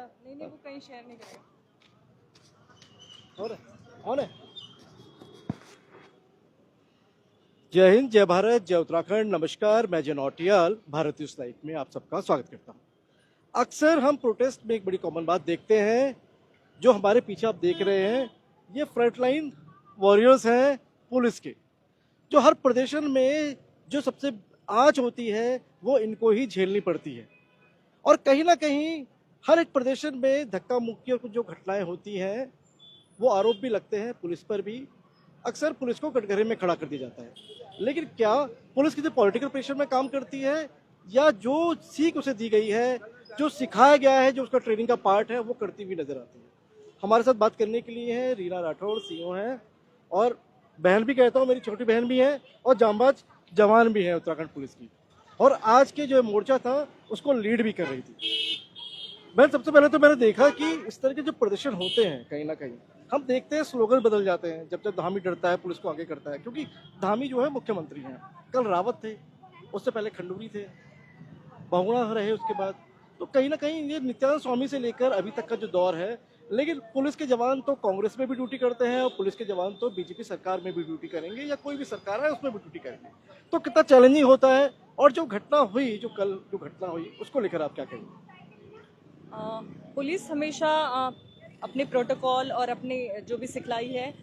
नहीं नहीं, वो कहीं शेयर नहीं करेगा। कौन है? जय हिंद, जय भारत, जय उत्तराखंड। नमस्कार, मैं जय नौटियाल भारतीय लाइफ में आप सबका स्वागत करता हूँ। अक्सर हम प्रोटेस्ट में एक बड़ी कॉमन बात देखते हैं। जो हमारे पीछे आप देख रहे हैं, ये फ्रंटलाइन वॉरियर्स हैं पुलिस के, जो हर प्रदर्शन में जो सबसे आंच होती है वो इनको ही झेलनी पड़ती है। और कहीं ना कहीं हर एक प्रदर्शन में धक्का मुक्की और कुछ जो घटनाएं होती हैं वो आरोप भी लगते हैं पुलिस पर भी। अक्सर पुलिस को कटघरे में खड़ा कर दिया जाता है, लेकिन क्या पुलिस किसी पॉलिटिकल प्रेशर में काम करती है या जो सीख उसे दी गई है, जो सिखाया गया है, जो उसका ट्रेनिंग का पार्ट है, वो करती हुई नजर आती है। हमारे साथ बात करने के लिए है रीना राठौड़, सीओ हैं, और बहन भी कहता हूँ, मेरी छोटी बहन भी है और जांबाज जवान भी है उत्तराखंड पुलिस की, और आज के जो मोर्चा था उसको लीड भी कर रही थी। मैं सबसे पहले तो मैंने देखा कि इस तरह के जो प्रदर्शन होते हैं, कहीं ना कहीं हम देखते हैं स्लोगन बदल जाते हैं। जब जब धामी डरता है पुलिस को आगे करता है, क्योंकि धामी जो है मुख्यमंत्री हैं, कल रावत थे, उससे पहले खंडूरी थे, बहुगुणा रहे उसके बाद। तो कहीं ना कहीं ये नित्यानंद स्वामी से लेकर अभी तक का जो दौर है। लेकिन पुलिस के जवान तो कांग्रेस में भी ड्यूटी करते हैं और पुलिस के जवान तो बीजेपी सरकार में भी ड्यूटी करेंगे, या कोई भी सरकार है उसमें भी ड्यूटी करेंगे। तो कितना चैलेंजिंग होता है। और जो घटना हुई, जो कल जो घटना हुई, उसको लेकर आप क्या कहेंगे? पुलिस हमेशा अपने प्रोटोकॉल और अपनी जो भी सिखलाई है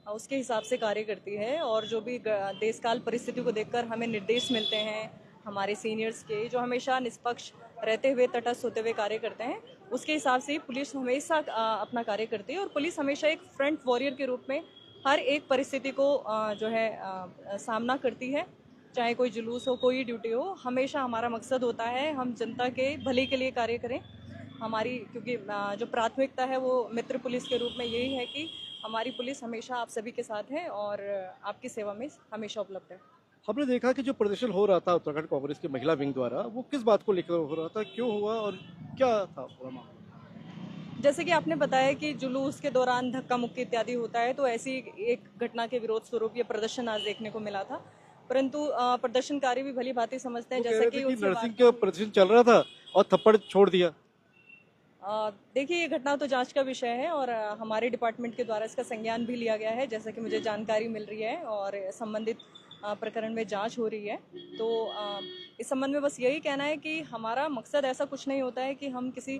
उसके हिसाब से कार्य करती है, और जो भी देशकाल परिस्थिति को देखकर हमें निर्देश मिलते हैं हमारे सीनियर्स के, जो हमेशा निष्पक्ष रहते हुए, तटस्थ होते हुए कार्य करते हैं, उसके हिसाब से ही पुलिस हमेशा अपना कार्य करती है। और पुलिस हमेशा एक फ्रंट वॉरियर के रूप में हर एक परिस्थिति को जो है सामना करती है। चाहे कोई जुलूस हो, कोई ड्यूटी हो, हमेशा हमारा मकसद होता है हम जनता के भले के लिए कार्य करें। हमारी क्योंकि जो प्राथमिकता है वो मित्र पुलिस के रूप में यही है कि हमारी पुलिस हमेशा आप सभी के साथ है और आपकी सेवा में हमेशा उपलब्ध है। हमने देखा कि जो प्रदर्शन हो रहा था उत्तराखंड कांग्रेस के महिला विंग द्वारा, वो किस बात को लेकर हो रहा था, क्यों हुआ और क्या था पूरा मामला? जैसे कि आपने बताया कि जुलूस के दौरान धक्का मुक्की इत्यादि होता है, तो ऐसी एक घटना के विरोध स्वरूप ये प्रदर्शन आज देखने को मिला था। परंतु प्रदर्शनकारी भी भली भांति समझते हैं, वो कह जैसा रहे कि थे कि उनसे नर्सिंग वार्ता का हुई। प्रदर्शन चल रहा था और थप्पड़ छोड़ दिया। देखिए, ये घटना तो जांच का विषय है और हमारे डिपार्टमेंट के द्वारा इसका संज्ञान भी लिया गया है, जैसा कि मुझे जानकारी मिल रही है, और संबंधित प्रकरण में जांच हो रही है। तो इस संबंध में बस यही कहना है कि हमारा मकसद ऐसा कुछ नहीं होता है कि हम किसी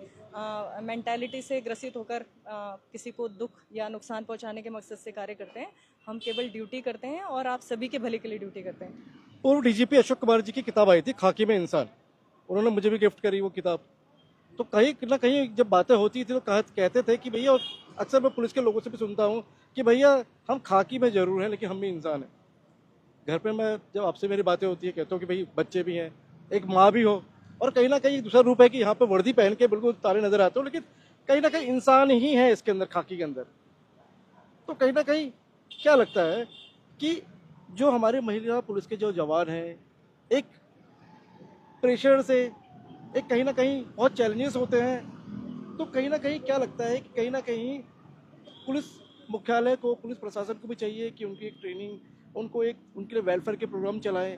मेंटालिटी से ग्रसित होकर किसी को दुख या नुकसान पहुंचाने के मकसद से कार्य करते हैं। हम केवल ड्यूटी करते हैं और आप सभी के भले के लिए ड्यूटी करते हैं। पूर्व डीजीपी अशोक कुमार जी की किताब आई थी, खाकी में इंसान, उन्होंने मुझे भी गिफ्ट करी वो किताब। तो कहीं ना कहीं जब बातें होती थी तो कहते थे कि भैया, और अक्सर मैं पुलिस के लोगों से भी सुनता हूँ कि भैया हम खाकी में जरूर हैं लेकिन हम भी इंसान हैं। घर पे मैं जब आपसे मेरी बातें होती है, कहता हूँ कि भाई बच्चे भी हैं, एक माँ भी हो, और कहीं ना कहीं दूसरा रूप है कि यहाँ पे वर्दी पहन के बिल्कुल तारे नजर आते हो, लेकिन कहीं ना कहीं इंसान ही है इसके अंदर, खाकी के अंदर। तो कहीं ना कहीं क्या लगता है कि जो हमारे महिला पुलिस के जो जवान हैं, एक प्रेशर से, एक कहीं ना कहीं बहुत चैलेंजेस होते हैं। तो कहीं ना कहीं क्या लगता है कि कहीं ना कहीं पुलिस मुख्यालय को, पुलिस प्रशासन को भी चाहिए कि उनकी एक ट्रेनिंग, उनको एक उनके लिए वेलफेयर के प्रोग्राम चलाएं,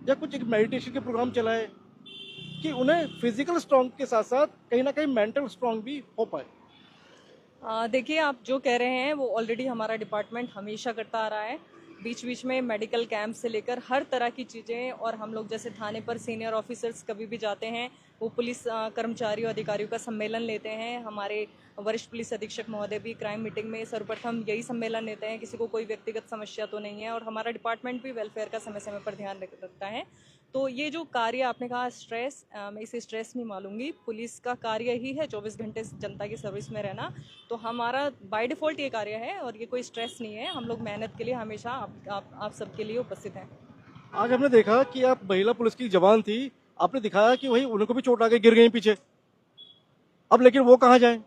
या कुछ एक मेडिटेशन के प्रोग्राम चलाएं, कि उन्हें फिजिकल स्ट्रांग के साथ साथ कहीं ना कहीं मेंटल स्ट्रांग भी हो पाए। देखिए, आप जो कह रहे हैं वो ऑलरेडी हमारा डिपार्टमेंट हमेशा करता आ रहा है। बीच बीच में मेडिकल कैंप से लेकर हर तरह की चीज़ें, और हम लोग जैसे थाने पर सीनियर ऑफिसर्स कभी भी जाते हैं, वो पुलिस कर्मचारियों अधिकारियों का सम्मेलन लेते हैं। हमारे वरिष्ठ पुलिस अधीक्षक महोदय भी क्राइम मीटिंग में सर्वप्रथम यही सम्मेलन लेते हैं, किसी को कोई व्यक्तिगत समस्या तो नहीं है, और हमारा डिपार्टमेंट भी वेलफेयर का समय समय पर ध्यान रखता है। तो ये जो कार्य आपने कहा स्ट्रेस, मैं इसे स्ट्रेस नहीं मानूंगी। पुलिस का कार्य ही है 24 घंटे जनता की सर्विस में रहना। तो हमारा बाय डिफ़ॉल्ट ये कार्य है और ये कोई स्ट्रेस नहीं है। हम लोग मेहनत के लिए हमेशा आप सबके लिए उपस्थित हैं। आज हमने देखा कि आप महिला पुलिस की जवान थी, आपने दिखाया कि वही उनको भी चोट आ गई, गिर गई पीछे। अब लेकिन वो कहाँ जाए?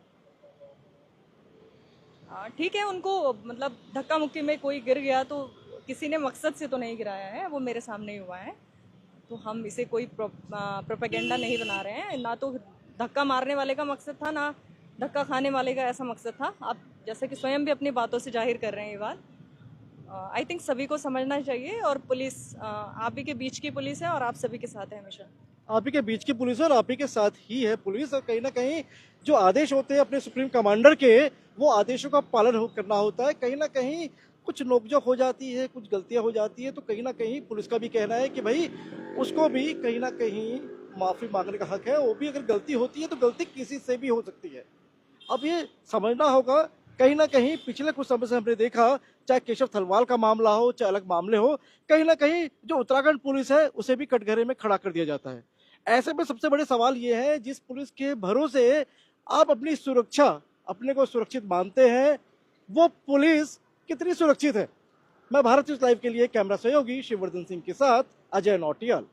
ठीक है, उनको मतलब धक्का मुक्की में कोई गिर गया तो किसी ने मकसद से तो नहीं गिराया है, वो मेरे सामने ही हुआ है। तो हम इसे कोई प्रोपेगेंडा नहीं बना रहे हैं। ना तो धक्का मारने वाले का मकसद था, ना धक्का खाने वाले का ऐसा मकसद था। आप जैसे कि स्वयं भी अपनी बातों से जाहिर कर रहे हैं ये बात। आई थिंक सभी को समझना चाहिए, और पुलिस आप भी के बीच की पुलिस है और आप सभी के साथ है हमेशा। आप ही के बीच की पुलिस है और आप ही के साथ ही है पुलिस, और कहीं ना कहीं जो आदेश होते हैं अपने सुप्रीम कमांडर के, वो आदेशों का पालन करना होता है। कहीं ना कहीं कुछ नोकझोंक हो जाती है, कुछ गलतियां हो जाती है, तो कहीं ना कहीं पुलिस का भी कहना है कि भाई उसको भी कहीं ना कहीं माफी मांगने का हक है। वो भी अगर गलती होती है तो गलती किसी से भी हो सकती है। अब ये समझना होगा, कहीं ना कहीं पिछले कुछ समय से हमने देखा, चाहे केशव थलवाल का मामला हो चाहे अलग मामले हो, कहीं ना कहीं जो उत्तराखंड पुलिस है उसे भी कटघरे में खड़ा कर दिया जाता है। ऐसे में सबसे बड़े सवाल ये है, जिस पुलिस के भरोसे आप अपनी सुरक्षा, अपने को सुरक्षित मानते हैं, वो पुलिस कितनी सुरक्षित है। मैं भारत न्यूज लाइव के लिए कैमरा सहयोगी शिववर्धन सिंह के साथ अजय नौटियाल।